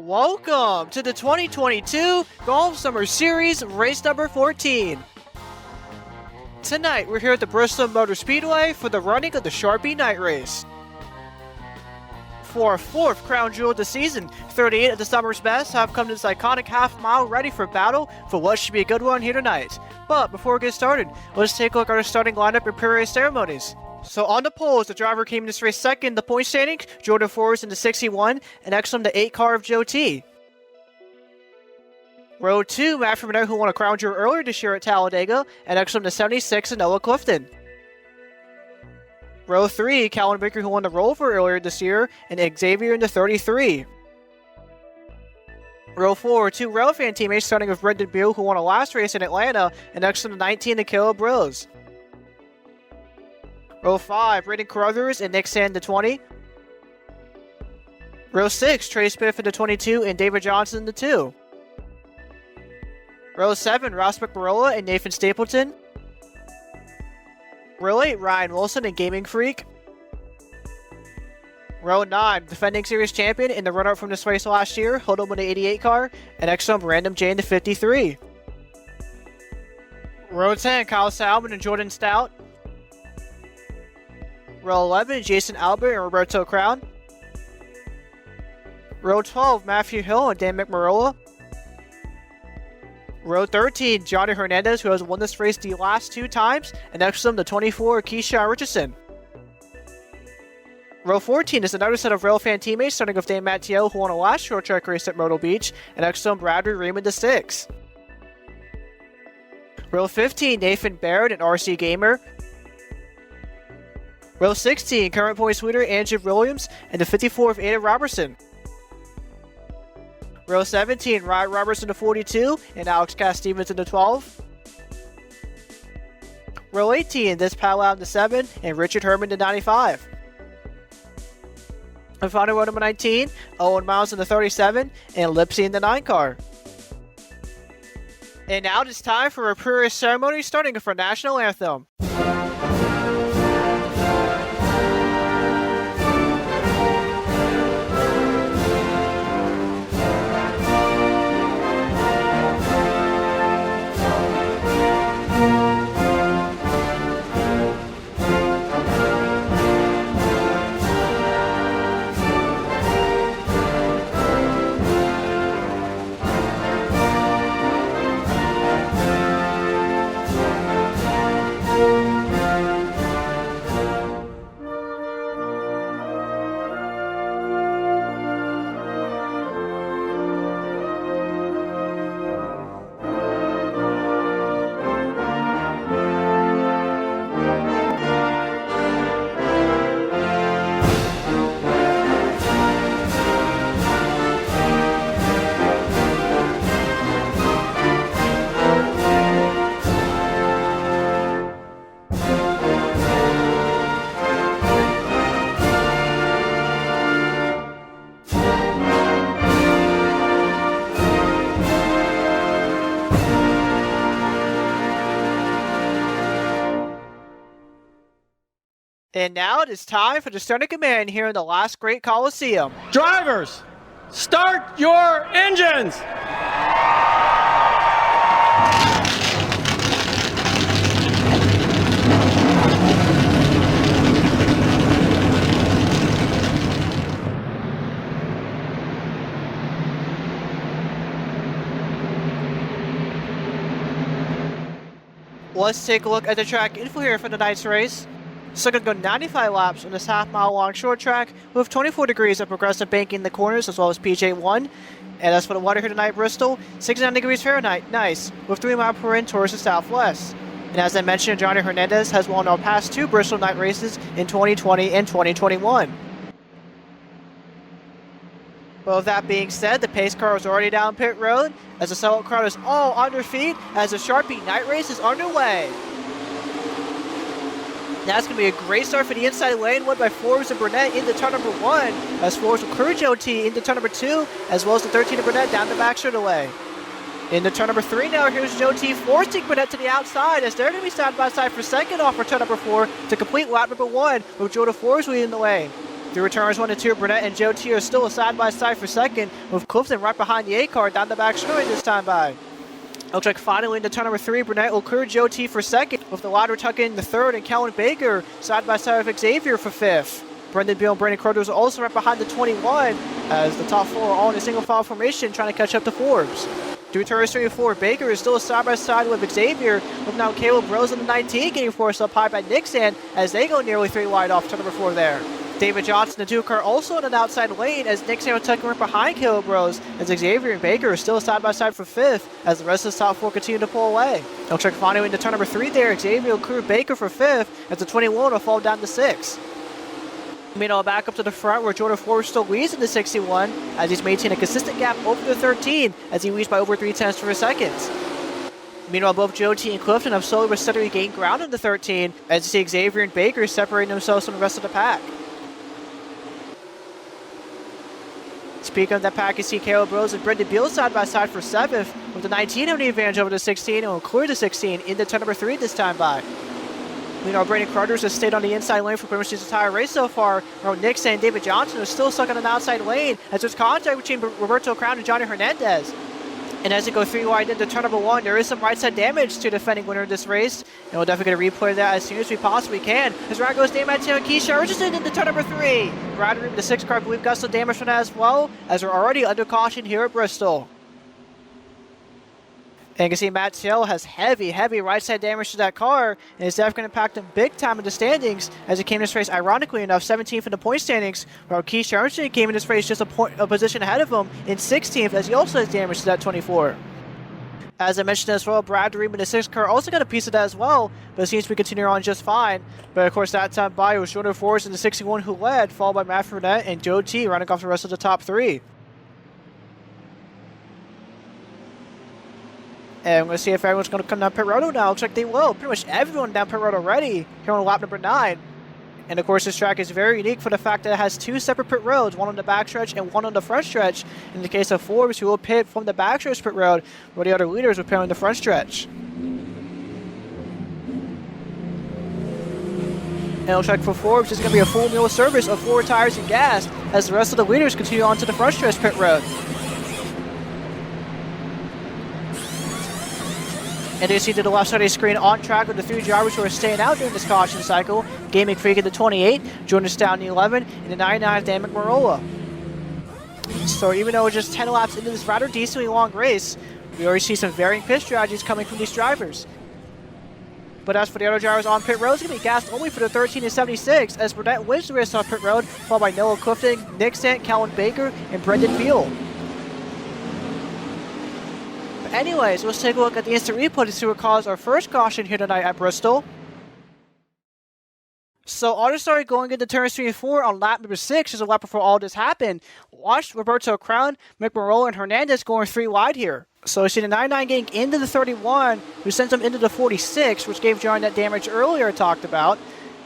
Welcome to the 2022 Golf Summer Series race number 14. Tonight we're here at the Bristol Motor Speedway for the running of the Sharpie Night Race. For our fourth crown jewel of the season, 38 of the summer's best have come to this iconic half mile ready for battle for what should be a good one here tonight. But before we get started, let's take a look at our starting lineup and pre-race ceremonies. So on the poles, the driver came in this race second in the point standings, Jordan Forrest in the 61, and Exzel the 8 car of Joe T. Row 2, Matt Herman, who won a crown jewel earlier this year at Talladega, and Exzel the 76 and Noah Clifton. Row 3, Calvin Baker, who won the Rover earlier this year, and Xavier in the 33. Row 4, 2 Railfan teammates starting with Brendan Beal, who won a last race in Atlanta, and Exzel the 19 and Caleb Rose. Row 5, Braden Carruthers and Nick Sand the 20. Row 6, Trey Smith in the 22 and David Johnson in the 2. Row 7, Ross McMarola and Nathan Stapleton. Row 8, Ryan Wilson and Gaming Freak. Row 9, defending series champion and the runner-up from this race last year, Hodom in the 88 car, and Exel Random J in the 53. Row 10, Kyle Salmon and Jordan Stout. Row 11, Jason Albert and Roberto Crown. Row 12, Matthew Hill and Dan McMarola. Row 13, Johnny Hernandez, who has won this race the last 2 times, and next to him, the 24, Keyshawn Richardson. Row 14 is another set of Railfan teammates, starting with Dan Matteillo, who won a last short track race at Myrtle Beach, and next to him, Bradley Reim in the 6. Row 15, Nathan Baird and RC Gamer. Row 16, current points leader Andrew Williams, and the 54 of Aiden Robertson. Row 17, Ryan Roberts in the 42, and Alex Cass-Stevens in the 12. Row 18, this Powell in the 7, and Richard Herman in the 95. And final row number 19, Owen Miles in the 37, and Lipsy in the 9 car. And now it's time for a pre-race ceremony, starting with our national anthem. And now it is time for the starting command here in the last great Coliseum. Drivers, start your engines! Let's take a look at the track info here for tonight's race. So going to go 95 laps on this half-mile long short track with 24 degrees of progressive banking in the corners as well as PJ1. And as for the weather here tonight, Bristol, 69 degrees Fahrenheit, nice, with 3 miles per hour towards the southwest. And as I mentioned, Johnny Hernandez has won our past 2 Bristol night races in 2020 and 2021. But with that being said, the pace car is already down pit road as the sellout crowd is all on their feet as the Sharpie Night Race is underway. That's going to be a great start for the inside lane, won by Forbes and Burnett into turn number 1, as Forbes will encourage OT into turn number 2, as well as the 13 of Burnett down the back straightaway. Into turn number 3 now, here's Joe T forcing Burnett to the outside as they're going to be side by side for second off for turn number 4 to complete lap number 1 with Jordan Forbes leading the way. Through turns 1 and 2, Burnett and Joe T are still a side-by-side for second, with Clifton right behind the 8 car down the back straightaway this time by. Looks like finally into turn number 3, Burnett will clear Joe T for second, with the ladder tucking in the third, and Kellen Baker side-by-side with Xavier for fifth. Brendan Beal and Brandon Carter's are also right behind the 21, as the top 4 are all in a single file formation trying to catch up to Forbes. Through turns 3 and 4, Baker is still a side-by-side with Xavier, with now Caleb Rose in the 19 getting forced up high by Nixon as they go nearly 3 wide off turn number 4 there. David Johnson, the 2 car, also in an outside lane as Nixon will tuck right behind Caleb Rose, as Xavier and Baker are still side-by-side for 5th as the rest of the top 4 continue to pull away. Looks like finally into turn number 3 there, Xavier will clear Baker for 5th as the 21 will fall down to 6th. Meanwhile, back up to the front where Jordan Forbes still leads in the 61 as he's maintaining a consistent gap over the 13 as he leads by over 0.3 of a second. Meanwhile, both Joe T and Clifton have slowly but steadily gained ground in the 13 as you see Xavier and Baker separating themselves from the rest of the pack. Speaking of that pack, you see Caleb Rose and Brendan Beal side by side for 7th, with the 19 having the advantage over the 16 and will clear the 16 into turn number 3 this time by. Meanwhile, Brandon Carter's has stayed on the inside lane for pretty much his entire race so far, while Nixon and David Johnson are still stuck on an outside lane as there's contact between Roberto Crown and Johnny Hernandez. And as you go 3 wide into turn number 1, there is some right side damage to the defending winner of this race, and we'll definitely going to replay that as soon as we possibly can. As right goes Matteillo and Keisha Richardson into turn number 3. Brad Reim, the 6 car, I believe got some damage from that as well, as we're already under caution here at Bristol. And you can see Matteillo has heavy right side damage to that car, and it's definitely going to impact him big time in the standings as he came in this race, ironically enough, 17th in the point standings, while Keith Armstrong came in this race just a position ahead of him in 16th as he also has damage to that 24. As I mentioned as well, Brad Reim in the 6 car also got a piece of that as well, but it seems to be continuing on just fine. But of course, that time by was Jordan Forbes in the 61 who led, followed by Matt Burnett and Joe T running off the rest of the top 3. And we're going to see if everyone's going to come down pit road now. Looks like they will. Pretty much everyone down pit road already here on lap number 9. And of course, this track is very unique for the fact that it has 2 separate pit roads, one on the backstretch and one on the front stretch. In the case of Forbes, who will pit from the backstretch pit road, where the other leaders will pit on the front stretch. And it looks like for Forbes, it's going to be a full meal service of 4 tires and gas as the rest of the leaders continue on to the front stretch pit road. And you see to the left side of the screen on track with the 3 drivers who are staying out during this caution cycle. Gaming Freak in the 28, Jordan Stout in the 11, and the 99 Dan McMarola. So even though we're just 10 laps into this rather decently long race, we already see some varying pit strategies coming from these drivers. But as for the other drivers on pit road, it's going to be gassed only for the 13 and 76 as Burnett wins the race off pit road, followed by Noah Clifton, Nixon, Callan Baker, and Brendan Beal. Anyways, let's take a look at the instant replay to see what caused our first caution here tonight at Bristol. So auto started going into turns 3 and 4 on lap number 6, just a lap before all this happened. Watched Roberto Crown, McMurrow, and Hernandez going 3 wide here. So you see the 99 getting into the 31, who sends them into the 46, which gave John that damage earlier I talked about.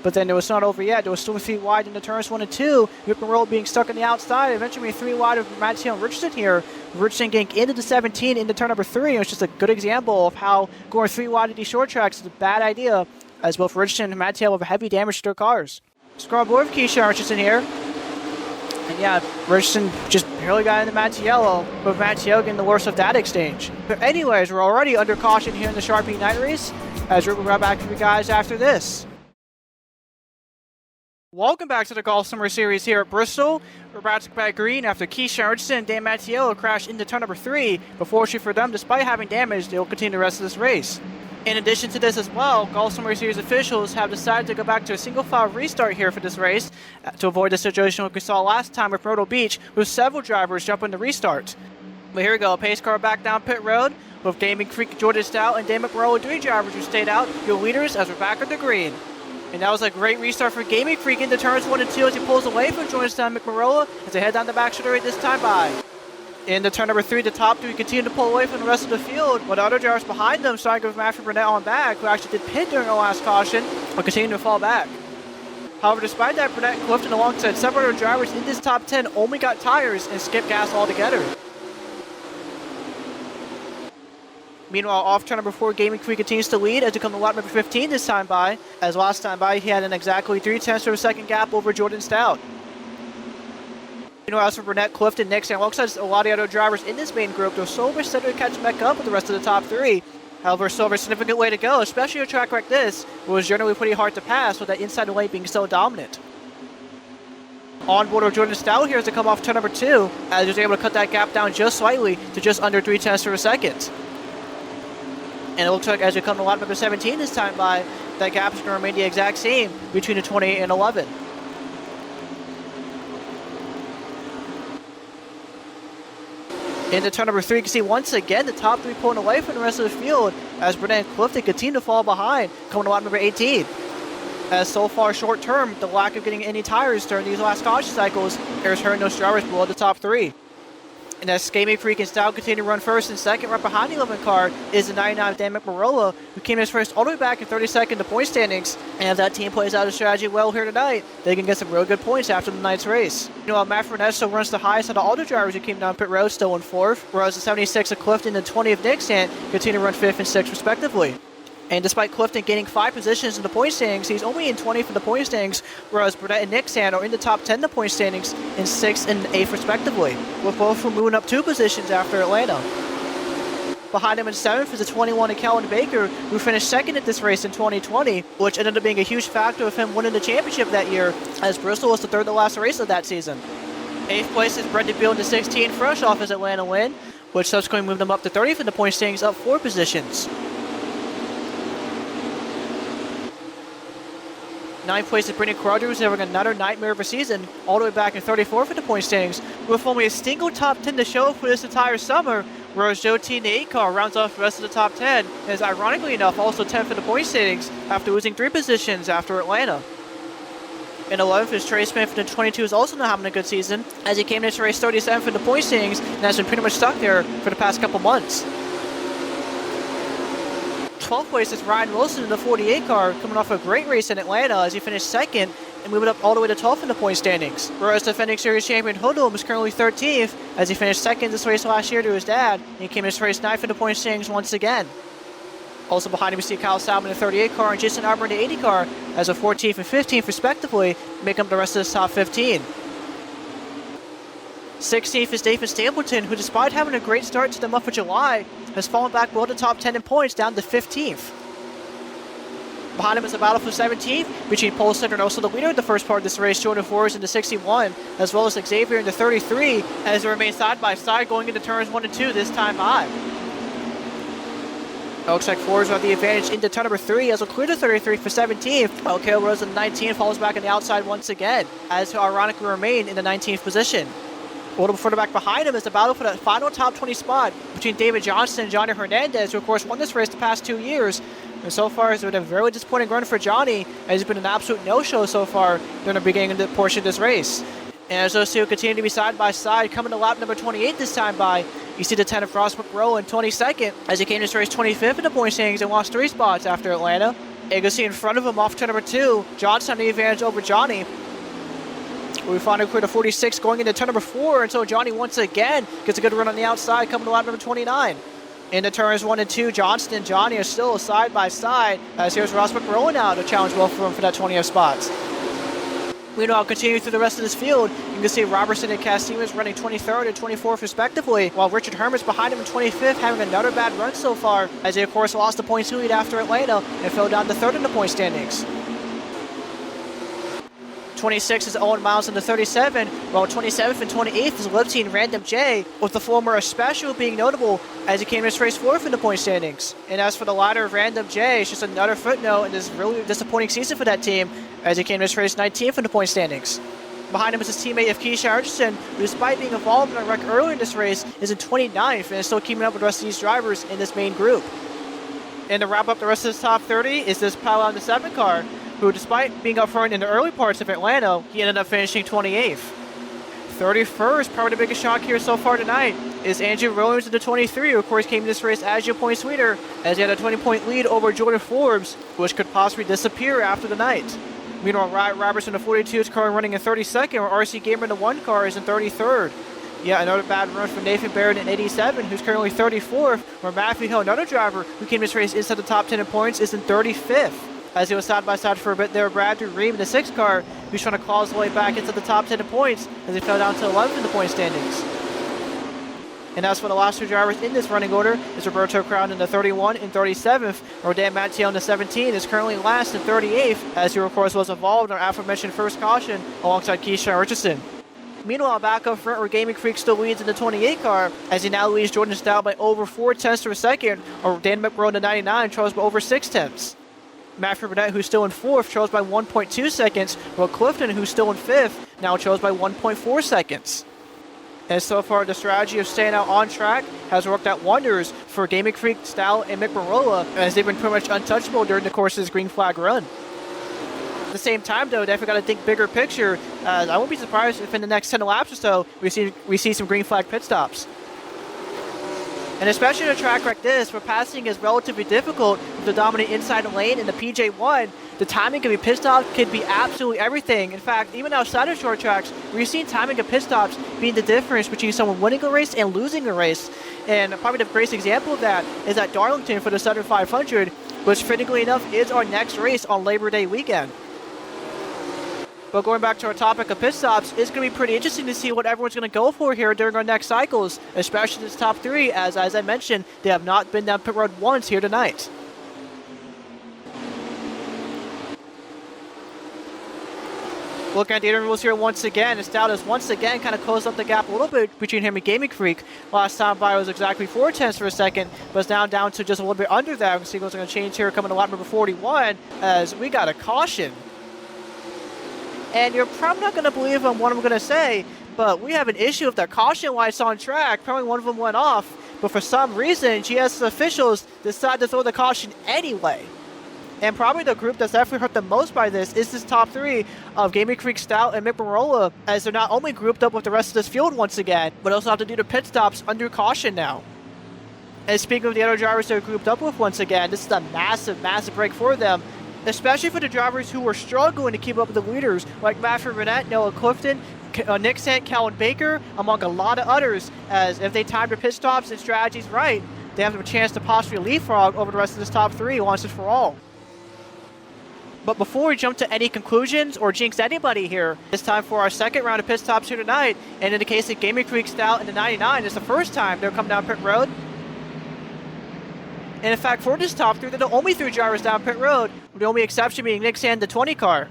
But then it was not over yet. There was still 3 wide in the turns 1 and 2. McMurrow being stuck on the outside. Eventually 3 wide of Matteillo and Richardson here. Richardson getting into the 17 into turn number 3. It was just a good example of how going 3 wide at these short tracks is a bad idea, as both Richardson and Matteillo have heavy damage to their cars. Scroll board with Keisha Richardson here. And yeah, Richardson just barely got into Matteillo, with Matteillo getting the worst of that exchange. But anyways, we're already under caution here in the Sharpie Night Race, as we'll be right back to you guys after this. Welcome back to the Golf Summer Series here at Bristol. We're about to back green after Keisha Richardson and Dan Matteillo crashed into turn number 3. But fortunately for them, despite having damage, they will continue the rest of this race. In addition to this as well, Golf Summer Series officials have decided to go back to a single file restart here for this race to avoid the situation like we saw last time at Myrtle Beach with several drivers jumping the restart. But here we go, pace car back down pit road with Gaming Freak, Jordan Stout, and Dan McMurrow, 3 drivers who stayed out, your leaders as we're back at the green. And that was a great restart for Gaming Freak into turns 1 and 2 as he pulls away from Jordan Stout and McMurrow as they head down the back straight this time by. In the turn number 3, the top 3 continue to pull away from the rest of the field, while the other drivers behind them starting with Matthew Burnett on back, who actually did pit during the last caution, but continue to fall back. However, despite that, Burnett and Clifton alongside several other drivers in this top 10 only got tires and skipped gas altogether. Meanwhile, off turn number 4, Gaming Freak continues to lead as they come to lap number 15 this time by, as last time by he had an exactly 0.3 of a second gap over Jordan Stout. As for Burnett, Clifton, Nixon, alongside a lot of other drivers in this main group, they're so much to catch back up with the rest of the top 3. However, still have a significant way to go, especially a track like this, where it's generally pretty hard to pass with that inside lane being so dominant. On board with Jordan Stout here as they come off turn number 2, as he was able to cut that gap down just slightly to just under 0.3 of a second. And it looks like as we come to lap number 17 this time by, that gap is going to remain the exact same between the 28 and 11. Into turn number 3, you can see once again the top 3 pulling away from the rest of the field as Burnett and Clifton continue to fall behind, coming to lap number 18. As so far short term, the lack of getting any tires during these last caution cycles has hurt those drivers below the top 3. And as Scamey Freak and Stout continue to run first and second, right behind the 11 car is the 99 Dan McMarola, who came in first all the way back in 32nd to point standings. And if that team plays out a strategy well here tonight, they can get some real good points after the night's race. Matt Fernando runs the highest out of all the drivers who came down pit road, still in 4th, whereas the 76 of Clifton and the 20 of Nixon continue to run 5th and 6th respectively. And despite Clifton gaining 5 positions in the point standings, he's only in 20th in the point standings, whereas Burnett and Nixon are in the top 10 in the point standings in 6th and 8th respectively, with both moving up 2 positions after Atlanta. Behind him in 7th is the 21 of Kellen Baker, who finished 2nd at this race in 2020, which ended up being a huge factor of him winning the championship that year, as Bristol was the 3rd to last race of that season. 8th place is Brendan Beal into 16, fresh off his Atlanta win, which subsequently moved him up to 30th in the point standings, up 4 positions. 9th place is Brendan Crowder, who's having another nightmare of a season, all the way back in 34th in the point standings, with only a single top 10 to show for this entire summer, whereas Joe T in the 8 car rounds off the rest of the top 10, and is ironically enough also 10th in the point standings after losing 3 positions after Atlanta. In 11th is Trey Smith, and 22 is also not having a good season, as he came to this race 37th in the point standings, and has been pretty much stuck there for the past couple months. 12th place is Ryan Wilson in the 48 car, coming off a great race in Atlanta as he finished 2nd and moving up all the way to 12th in the point standings. Whereas defending series champion Hoodlum is currently 13th as he finished 2nd this race last year to his dad, and he came in this race 9th in the point standings once again. Also behind him we see Kyle Salmon in the 38 car and Jason Arbor in the 80 car as a 14th and 15th respectively, make up the rest of this top 15. 16th is David Stapleton, who despite having a great start to the month of July, has fallen back below the top 10 in points, down to 15th. Behind him is a battle for 17th between Polson and also the leader in the first part of this race, Jordan Forrest in the 61, as well as Xavier in the 33, as they remain side by side going into turns 1 and 2 this time by. It looks like Forrest will have the advantage into turn number 3 as he'll clear the 33 for 17th, while Kale Rose in the 19th falls back on the outside once again, as he'll ironically remain in the 19th position. A little further back behind him is the battle for that final top 20 spot between David Johnson and Johnny Hernandez, who of course won this race the past 2 years. And so far it's been a very disappointing run for Johnny, as he's been an absolute no-show so far during the beginning of the portion of this race. And as those two continue to be side by side, coming to lap number 28 this time by, you see the 10 of Ross McRow in 22nd, as he came to this race 25th in the point standings and lost 3 spots after Atlanta. And you can see in front of him off turn number 2, Johnson had the advantage over Johnny. We finally cleared a 46 going into turn number 4, and so Johnny once again gets a good run on the outside coming to lap number 29. Into turns 1 and 2, Johnston and Johnny are still side by side, as here's Ross McRow now to challenge both of them for that 20th spots. Meanwhile, continuing through the rest of this field, you can see Robertson and Castellanos running 23rd and 24th respectively, while Richard Herman's behind him in 25th, having another bad run so far, as he of course lost the points lead after Atlanta and fell down to 3rd in the point standings. 26 is Owen Miles in the 37, while 27th and 28th is Liberty and Random J, with the former especially being notable as he came to this race 4th in the point standings. And as for the latter of Random J, it's just another footnote in this really disappointing season for that team, as he came to this race 19th in the point standings. Behind him is his teammate of Keisha Archison, who despite being involved in a wreck earlier in this race, is in 29th and is still keeping up with the rest of these drivers in this main group. And to wrap up the rest of this top 30 is this Powell in the 7 car, who despite being up front in the early parts of Atlanta, he ended up finishing 28th. 31st, probably the biggest shock here so far tonight, is Andrew Williams in the 23, who of course came to this race as your points leader, as he had a 20-point lead over Jordan Forbes, which could possibly disappear after the night. Meanwhile, Ryan Robertson in the 42 is currently running in 32nd, where RC Gamer in the 1 car is in 33rd. Yeah, another bad run for Nathan Barrett in 87, who's currently 34th, where Matthew Hill, another driver who came to this race inside the top 10 in points, is in 35th. As he was side by side for a bit there, Bradley Reim in the 6 car who's trying to claw his way back into the top 10 in points as he fell down to 11th in the point standings. And as for the last two drivers in this running order, is Roberto Crown in the 31 and 37th, or Dan Matteillo in the 17 is currently last and 38th, as he of course was involved in our aforementioned first caution alongside Keyshawn Richardson. Meanwhile, back up front where Gaming Freak still leads in the 28 car, as he now leads Jordan Stout by over 4 tenths to a second, or Dan McBrow in the 99 trails by over 6 tenths. Matthew Burnett, who's still in 4th, trails by 1.2 seconds, while Clifton, who's still in 5th, now trails by 1.4 seconds. And so far, the strategy of staying out on track has worked out wonders for Gaming Freak, Stout, and Mick Barola, as they've been pretty much untouchable during the course of this green flag run. At the same time, though, definitely got to think bigger picture. I won't be surprised if in the next 10 laps or so, we see some green flag pit stops. And especially in a track like this, where passing is relatively difficult with the dominant inside lane in the PJ1, the timing of a pit stop could be absolutely everything. In fact, even outside of short tracks, we've seen timing of pit stops being the difference between someone winning a race and losing a race. And probably the greatest example of that is at Darlington for the Southern 500, which fittingly enough is our next race on Labor Day weekend. But going back to our topic of pit stops, it's going to be pretty interesting to see what everyone's going to go for here during our next cycles, especially this top 3, as I mentioned, they have not been down pit road once here tonight. Looking at the intervals here once again, Stout has once again kind of closed up the gap a little bit between him and Gaming Freak. Last time by was exactly 4 tenths for a second, but it's now down to just a little bit under that. We can see what's going to change here coming to lap number 41, as we got a caution. And you're probably not going to believe what I'm going to say, but we have an issue with the caution lights on track. Probably one of them went off, but for some reason, GS officials decided to throw the caution anyway. And probably the group that's definitely hurt the most by this is this top 3 of Gaming Freak, Stout, and Mick Barola, as they're not only grouped up with the rest of this field once again, but also have to do the pit stops under caution now. And speaking of the other drivers they're grouped up with once again, this is a massive, massive break for them, especially for the drivers who were struggling to keep up with the leaders, like Matthew Burnett, Noah Clifton, Nick Sant, Calvin Baker, among a lot of others, as if they time their pit stops and strategies right, they have a chance to possibly leapfrog over the rest of this top 3 once and for all. But before we jump to any conclusions or jinx anybody here, it's time for our second round of pit stops here tonight. And in the case of Gaming Freak, Stout, and the 99, it's the first time they're coming down pit road. And in fact, for this top 3, they're the only 3 drivers down pit road, with the only exception being Nick Sand, the 20 car.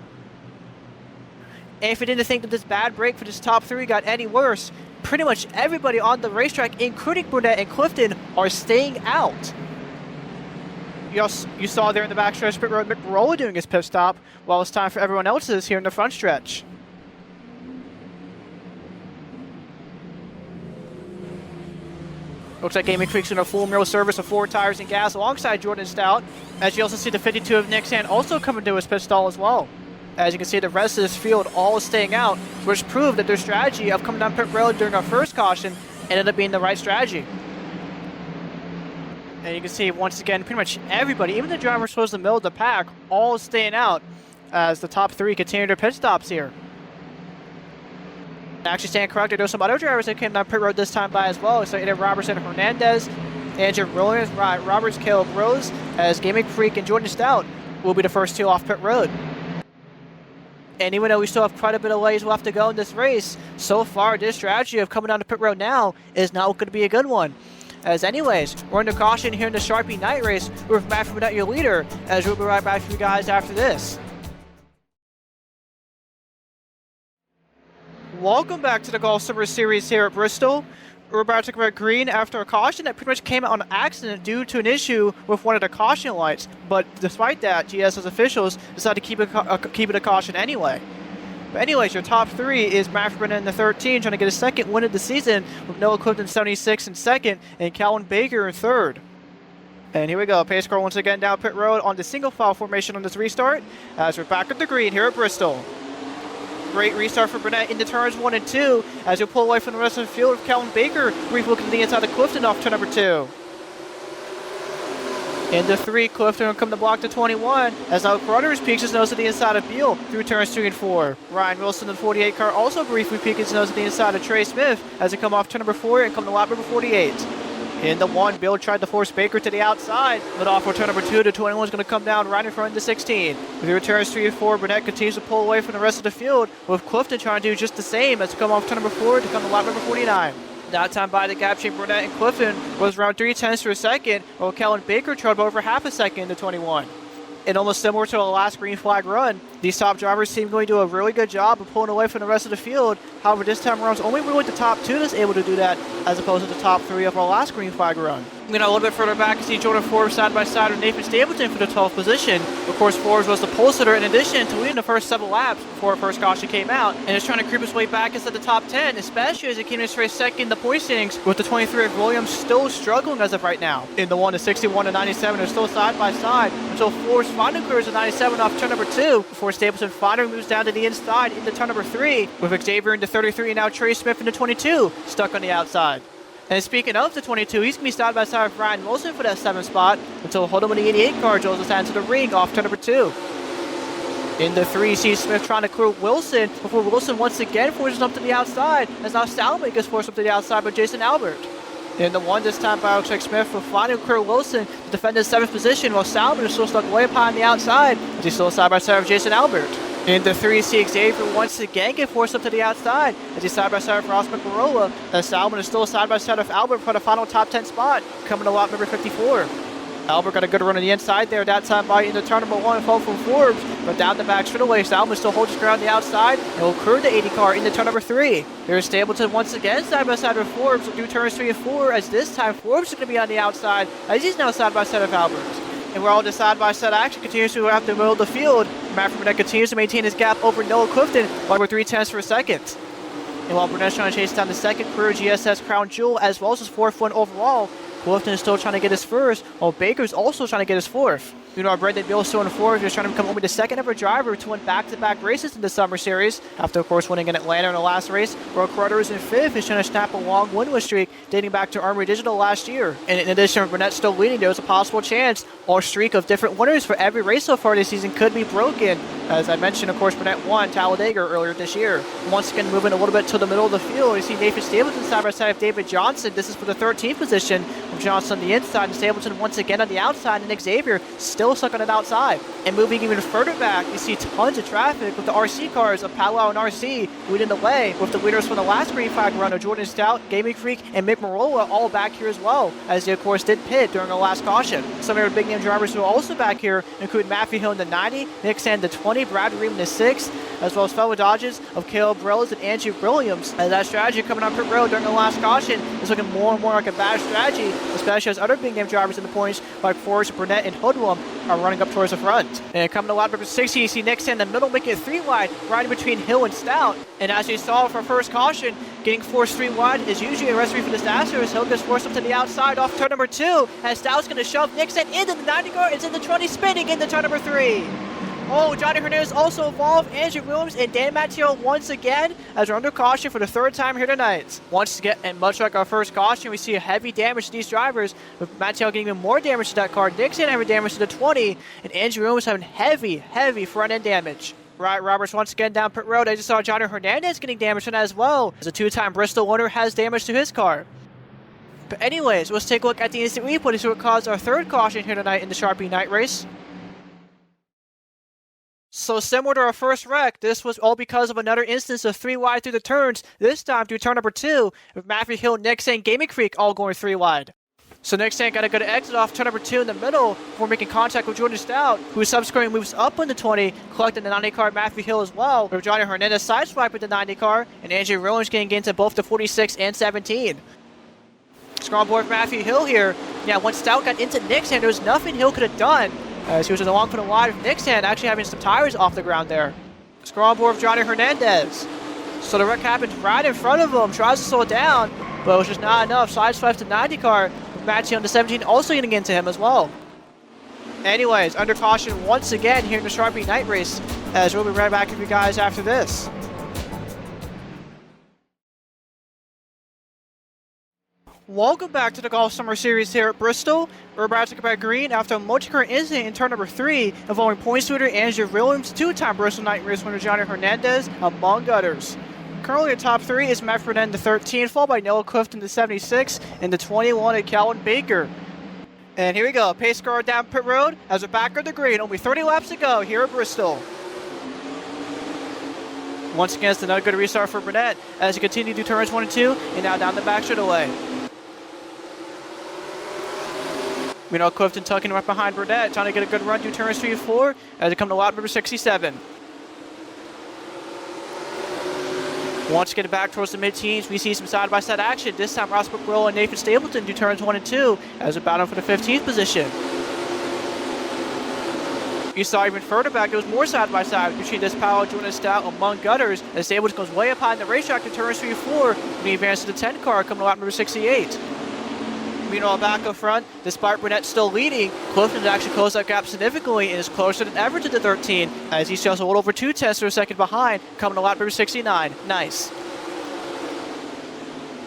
And if you didn't think that this bad break for this top 3 got any worse, pretty much everybody on the racetrack, including Burnett and Clifton, are staying out. You saw there in the backstretch pit road Mick Barola doing his pit stop, while it's time for everyone else's here in the front stretch. Looks like Gaming Freak's in a full meal service of 4 tires and gas alongside Jordan Stout, as you also see the 52 of Nick Sand also coming to his pit stall as well. As you can see, the rest of this field all is staying out, which proved that their strategy of coming down pit road during our first caution ended up being the right strategy. And you can see, once again, pretty much everybody, even the drivers towards the middle of the pack, all staying out as the top 3 continue their pit stops here. Actually, stand corrected, there's some other drivers that came down pit road this time by as well. So Aiden Robertson, Hernandez, Andrew Williams, Roberts, Caleb Rose, as Gaming Freak and Jordan Stout will be the first 2 off pit road. And even though we still have quite a bit of ways left to go in this race, so far this strategy of coming down to pit road now is not going to be a good one. As anyways, we're into caution here in the Sharpie Night Race with Matthew Burnett, your leader, as we'll be right back for you guys after this. Welcome back to the Golf Summer Series here at Bristol. We're about to go green after a caution that pretty much came out on accident due to an issue with one of the caution lights. But despite that, GS's officials decided to keep it a caution anyway. But anyways, your top 3 is Matthew Burnett in the 13, trying to get his second win of the season, with Noah Clifton 76 in second, and Calvin Baker in third. And here we go, pace car once again down pit road on the single file formation on this restart, as we're back at the green here at Bristol. Great restart for Burnett into turns 1 and 2, as he'll pull away from the rest of the field with Calvin Baker, brief look at the inside of Clifton off turn number 2. Into 3, Clifton will come to block to 21, as now Cruthers peeks his nose to the inside of Beal through turns 3 and 4. Ryan Wilson in the 48 car also briefly peeks his nose to the inside of Trey Smith as they come off turn number 4 and come to lap number 48. In the 1, Beal tried to force Baker to the outside. Lit off for turn number 2. The 21 is going to come down right in front of the 16. With the returns 3 and 4, Burnett continues to pull away from the rest of the field, with Clifton trying to do just the same as to come off turn number 4 to come to lap number 49. That time by the gap between Burnett and Clifton was around 0.3 of a second, while Kellen Baker trailed over half a second to 21. And almost similar to the last green flag run, these top drivers seem to do a really good job of pulling away from the rest of the field. However, this time around, it's only really the top 2 that's able to do that, as opposed to the top 3 of our last green flag run. A little bit further back, you see Jordan Forbes side by side with Nathan Stapleton for the 12th position. Of course, Forbes was the pole sitter in addition to leading the first 7 laps before our first caution came out, and is trying to creep his way back into the top 10, especially as he came to race second in the point standings, with the 23 of Williams still struggling as of right now. In the 1, the 61 and 97 are still side by side until Forbes finally clears the 97 off turn number 2 before Stapleton finally moves down to the inside into turn number 3, with Xavier in the 33 and now Trey Smith in the 22 stuck on the outside. And speaking of the 22, he's going to be side by side with Ryan Wilson for that 7th spot until Hold'em in the 88 car drills us into the ring off turn number 2. In the 3, see Smith trying to clear Wilson before Wilson once again forces up to the outside, as now Salmon gets forced up to the outside by Jason Albert. In the 1, this time by Alex Smith will finally clear Wilson to defend his 7th position, while Salmon is still stuck way up high on the outside as he's still side by side with Jason Albert. In the 3, see Xavier once again get forced up to the outside as he's side by side with Ross McMarola, as Salmon is still side by side with Albert for the final top 10 spot, coming to lap number 54. Albert got a good run on the inside there, that time by into turn number 1 and fall from Forbes, but down the back straightaway, Salmon still holds his ground on the outside and will clear the 80 car into turn number 3. Here's Stapleton once again side by side with Forbes through turns 3 and 4, as this time Forbes is going to be on the outside as he's now side by side with Albert. And where all the side-by-side action continues to have the middle of the field, Matt Burnett continues to maintain his gap over Noah Clifton by over 0.3 of a second. And while Burnett's trying to chase down the second career GSS crown jewel as well as his 4th one overall, Clifton is still trying to get his 1st, while Baker's also trying to get his 4th. You know, our Brendan Beal still in 4th. He was trying to become only the 2nd ever driver to win back-to-back races in the Summer Series, after, of course, winning in Atlanta in the last race. Where Carter is in 5th. He's trying to snap a long win-win streak dating back to Armory Digital last year. And in addition, Burnett's still leading. There's a possible chance our streak of different winners for every race so far this season could be broken. As I mentioned, of course, Burnett won Talladega earlier this year. Once again, moving a little bit to the middle of the field, you see Nathan Stapleton side by side with David Johnson. This is for the 13th position, with Johnson on the inside and Stapleton once again on the outside, and Xavier still stuck on the outside. And moving even further back, you see tons of traffic with the RC cars of Powwow and RC leading the way, with the leaders from the last green flag run of Jordan Stout, Gaming Freak, and Mick Marola all back here as well, as they of course did pit during the last caution. Some of our big name drivers who are also back here include Matthew Hill in the 90, Nick Sand the 20, Brad Ream in the 6, as well as fellow Dodges of Caleb Brills and Andrew Williams. As that strategy coming on pit road during the last caution is looking more and more like a bad strategy, especially as other big name drivers in the points like Forrest, Burnett, and Hoodlum are running up towards the front. And coming to lap number 60, you see Nick Sand in the middle, making it 3 wide, riding between Hill and Stout. And as you saw for first caution, getting forced 3 wide is usually a recipe for disaster, as Hill gets forced up to the outside off turn number 2, as Stout's going to shove Nick Sand into the 90 car. It's in the 20, spinning into turn number 3. Oh, Johnny Hernandez also involved, Andrew Williams, and Dan Matteillo once again, as we're under caution for the 3rd time here tonight. Once again, and much like our first caution, we see a heavy damage to these drivers, with Matteillo getting even more damage to that car, Dixon having damage to the 20, and Andrew Williams having heavy front-end damage. Right, Roberts once again down pit road. I just saw Johnny Hernandez getting damage from that as well, as a 2-time Bristol winner has damage to his car. But anyways, let's take a look at the instant replay to see what caused our 3rd caution here tonight in the Sharpie Night Race. So similar to our first wreck, this was all because of another instance of 3 wide through the turns, this time through turn number 2, with Matthew Hill, Nick Sand, Gaming Freak all going 3 wide. So Nick Sand got a good exit off turn number 2 in the middle before making contact with Jordan Stout, who subsequently moves up on the 20, collecting the 90 car Matthew Hill as well, with Johnny Hernandez sideswiping the 90 car, and Andrew Williams getting into both the 46 and 17. Strong board Matthew Hill here. Yeah, once Stout got into Nick Sand, there was nothing Hill could have done, as he was in the long for the wide with Nick Sand actually having some tires off the ground there. Strong board of Johnny Hernandez. So the wreck happens right in front of him, tries to slow it down, but it was just not enough. Sideswipes the 90 car, with Matteillo on the 17 also getting into him as well. Anyways, under caution once again here in the Sharpie Night Race, as we'll be right back with you guys after this. Welcome back to the Golf Summer Series here at Bristol. We're about to get back green after a multi-current incident in turn number 3 involving points leader Andrew Williams, 2-time Bristol Night Race winner Johnny Hernandez, among others. Currently in top 3 is Matt Burnett in the 13, followed by Noah Clifton in the 76, and the 21 at Calvin Baker. And here we go, pace car down pit road as we're back on the green. Only 30 laps to go here at Bristol. Once again, it's another good restart for Burnett as he continues to do turns 1 and 2, and now down the back straightaway. Meanwhile, Clifton tucking right behind Burnett, trying to get a good run through turns 3 and 4 as they come to lap number 67. Once getting back towards the mid-teens, we see some side-by-side action. This time, Ross McGrill and Nathan Stapleton do turns 1 and 2 as they're battling for the 15th position. You saw even further back, there was more side-by-side between this Powell, Jordan Stout, among gutters, as Stapleton goes way up high in the racetrack to turns 3 and 4 when he advances to the 10 car, coming to lap number 68. Meanwhile, back up front, despite Burnett still leading, Clifton has actually closed that gap significantly and is closer than ever to the 13, as he's just a little over 2 tenths of a second behind, coming to lap number 69. Nice.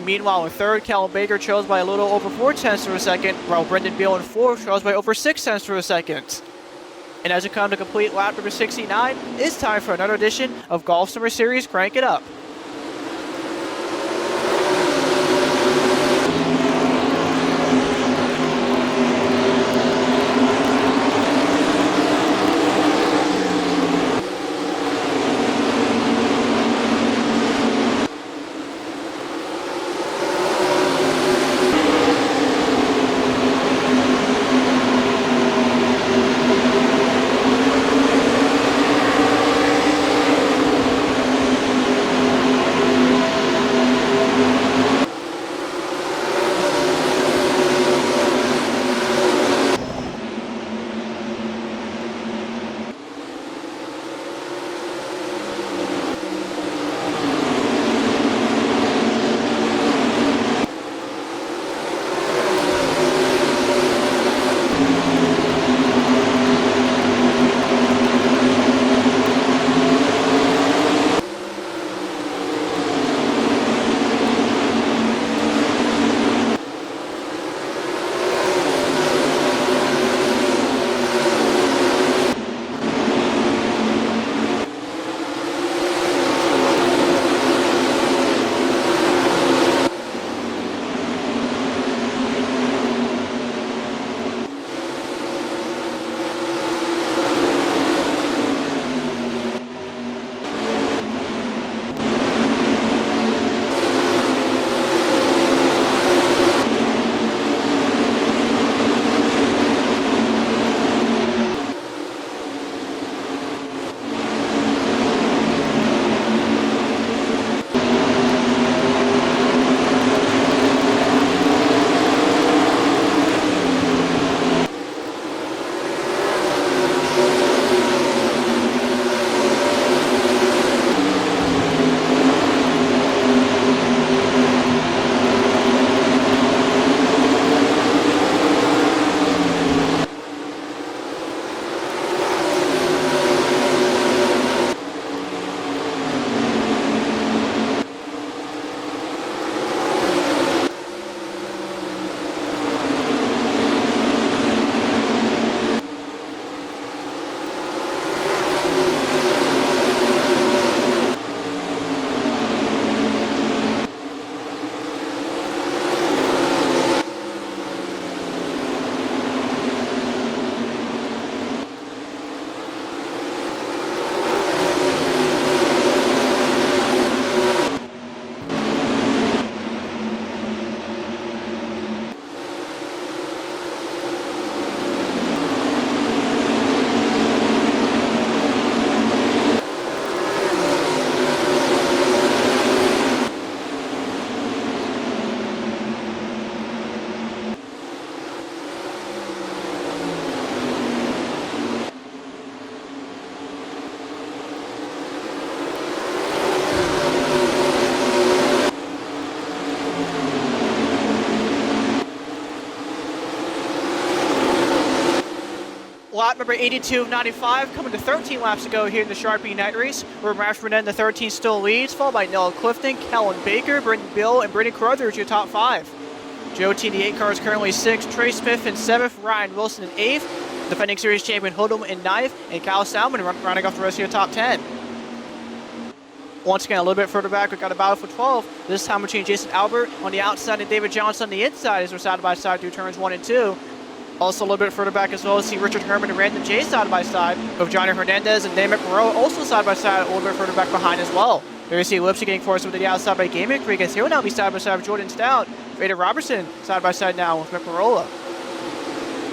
Meanwhile, in third, Calvin Baker trails by a little over 4 tenths of a second, while Brendan Beal in fourth trails by over 6 tenths of a second. And as we come to complete lap number 69, it's time for another edition of Golf Summer Series Crank It Up. Lap number 82 of 95, coming to 13 laps to go here in the Sharpie Night Race, where Matt Burnett in the 13 still leads, followed by Noah Clifton, Kellen Baker, Brendan Beal, and Brendan Carruthers, your top 5. Joe T, the 8 car, is currently 6th, Trey Smith in 7th, Ryan Wilson in 8th, defending series champion Hoodlum in 9th, and Kyle Salmon rounding off the rest of your top 10. Once again, a little bit further back, we got a battle for 12. This time between Jason Albert on the outside and David Johnson on the inside as we're side by side through turns 1 and 2. Also a little bit further back as well, see Richard Herman and Random J side by side, with Johnny Hernandez and Damon Moreau also side by side, a little bit further back behind as well. There you see Lipsy getting forced with the outside by Gaming Creek, as he'll now be side by side with Jordan Stout. Vader Robertson side by side now with Mick Marola.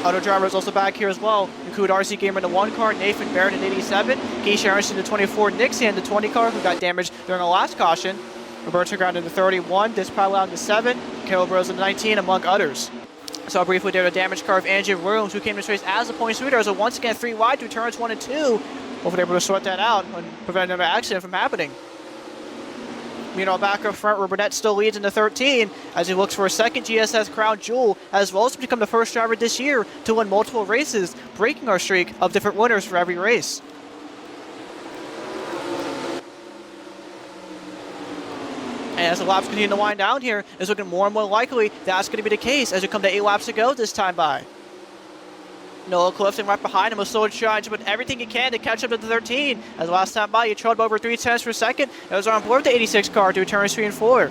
Auto drivers also back here as well, include RC Gamer in the 1 car, Nathan Barrett in 87, Keisha Ernst in the 24, Nixie in the 20 car, who got damaged during the last caution, Roberto Ground in the 31, Dispile out in the 7, Carol Rose in the 19, among others. Saw briefly there the damage car of Andrew Williams, who came to this race as a point leader, so once again 3 wide through turns 1 and 2. Hopefully able to sort that out and prevent another accident from happening. Meanwhile, back up front, Burnett still leads in the 13 as he looks for a second GSS Crown Jewel, as well as to become the first driver this year to win multiple races, breaking our streak of different winners for every race. And as the laps continue to wind down here, it's looking more and more likely that's going to be the case as we come to 8 laps to go this time by. Noah Clifton right behind him was still trying to put everything he can to catch up to the 13. As last time by, he trailed over 3 tenths per second. It was on board with the 86 car through turns 3 and 4.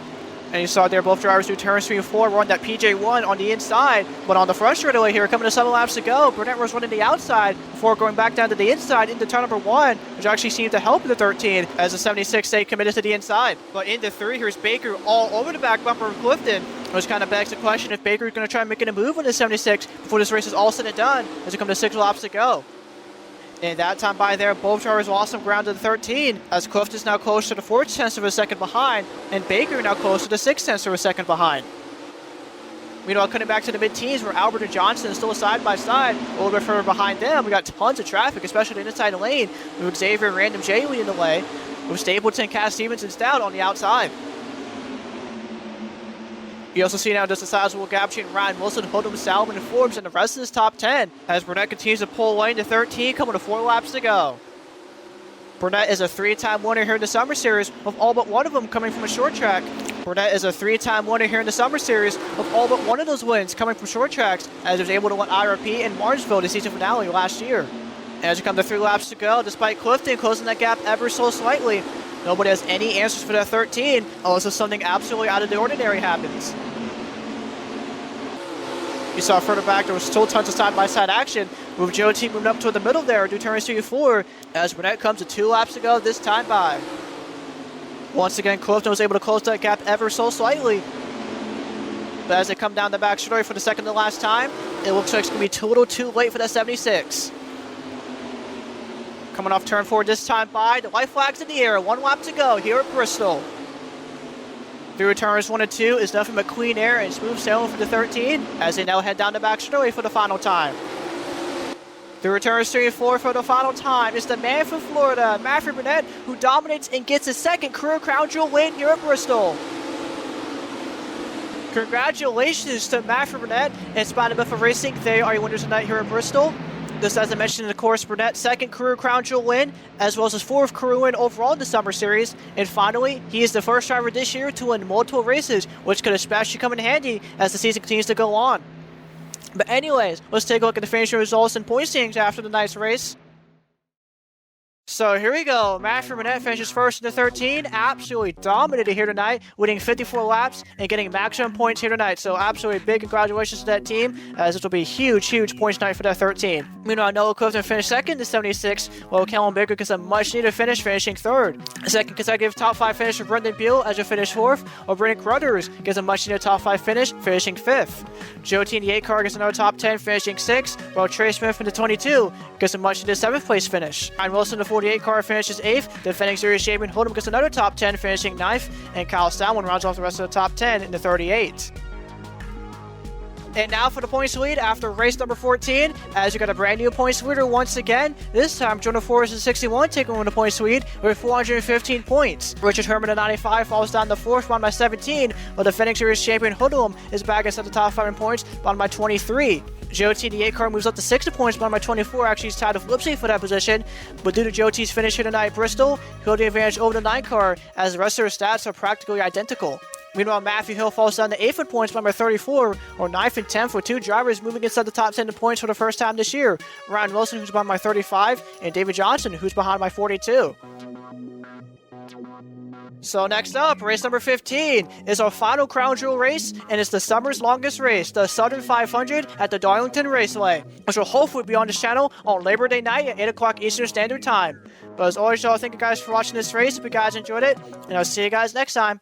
And you saw there both drivers through turns 3 and 4 were on that PJ1 on the inside. But on the front straightaway here, coming to 7 laps to go, Burnett was running the outside before going back down to the inside into turn number 1, which actually seemed to help the 13 as the 76 stayed committed to the inside. But into 3, here's Baker all over the back bumper of Clifton, which kind of begs the question if Baker is going to try making a move on the 76 before this race is all said and done as we come to 6 laps to go. And that time by there, both drivers lost some ground to the 13, as Clift is now close to the 4 tenths of a second behind, and Baker now close to the 6 tenths of a second behind. Meanwhile, cutting back to the mid-teens where Albert and Johnson is still side by side, a little bit further behind them. We got tons of traffic, especially in the inside lane, with Xavier and Random J leading the way, with Stapleton, Cass Stevens, and Stout on the outside. You also see now just a sizable gap between Ryan Wilson, Hoodham, Salmon, and Forbes and the rest of this top 10 as Burnett continues to pull away into 13, coming to 4 laps to go. Burnett is a 3-time winner here in the Summer Series, with all but one of them coming from a short track. Burnett is a 3-time winner here in the Summer Series, with all but one of those wins coming from short tracks, as he was able to win IRP in Martinsville, the season finale last year. And as we come to 3 laps to go, despite Clifton closing that gap ever so slightly, nobody has any answers for that 13, unless something absolutely out of the ordinary happens. You saw further back, there was still tons of side-by-side action, with Joe T moving up toward the middle there, do turns 3 and 4, as Burnett comes to 2 laps to go this time by. Once again, Clifton was able to close that gap ever so slightly. But as they come down the back straightaway for the second to last time, it looks like it's going to be a little too late for that 76. Coming off turn 4 this time by, the white flag's in the air, 1 lap to go here at Bristol. Through turns 1 and 2 is nothing but clean air and smooth sailing for the 13 as they now head down the back straightaway for the final time. Through turns 3 and 4 for the final time is the man from Florida, Matthew Burnett, who dominates and gets his second career Crown Jewel win here at Bristol. Congratulations to Matthew Burnett and Spider Buffalo Racing. They are your winners tonight here at Bristol. This, as I mentioned, of course, Burnett's second career Crown Jewel win, as well as his 4th career win overall in the Summer Series. And finally, he is the first driver this year to win multiple races, which could especially come in handy as the season continues to go on. But anyways, let's take a look at the finishing results and point standings after the night's race. So here we go. Matthew Burnett finishes first in the 13. Absolutely dominated here tonight, winning 54 laps and getting maximum points here tonight. So absolutely big congratulations to that team, as this will be huge points night for that 13. Meanwhile, Noah Clifton finished second in 76, while Callum Baker gets a much needed finish, finishing third. Second consecutive top 5 finish for Brendan Beal as he finished 4th, while Brendan Cruthers gets a much needed top 5 finish, finishing 5th. Joe T in the 8 car gets another top 10, finishing 6th, while Trey Smith in the 22 gets a much needed 7th place finish. Ryan Wilson in the 48 car finishes 8th, defending series champion Hold'em gets another top 10, finishing 9th, and Kyle Salmon rounds off the rest of the top 10 in the 38. And now for the points lead after race number 14, as you got a brand new points leader once again. This time, Jonah Forrest is 61, taking on the points lead with 415 points. Richard Herman at 95 falls down the 4th, won by 17, while defending series champion Hoodlum is back at the top 5 in points, won by 23. Joe T, the 8 car, moves up to 6 points, won by 24. Actually, he's tied with Lipsy for that position, but due to Joe T's finish here tonight at Bristol, he'll the advantage over the 9 car, as the rest of their stats are practically identical. Meanwhile, Matthew Hill falls down to 8th in points, by 34, or 9th and 10th, with 2 drivers moving inside the top 10 in points for the first time this year. Ryan Wilson, who's behind by 35, and David Johnson, who's behind by 42. So next up, race number 15 is our final crown jewel race, and it's the summer's longest race, the Southern 500 at the Darlington Raceway, which will hopefully be on this channel on Labor Day night at 8 o'clock Eastern Standard Time. But as always, y'all, thank you guys for watching this race. If you guys enjoyed it, and I'll see you guys next time.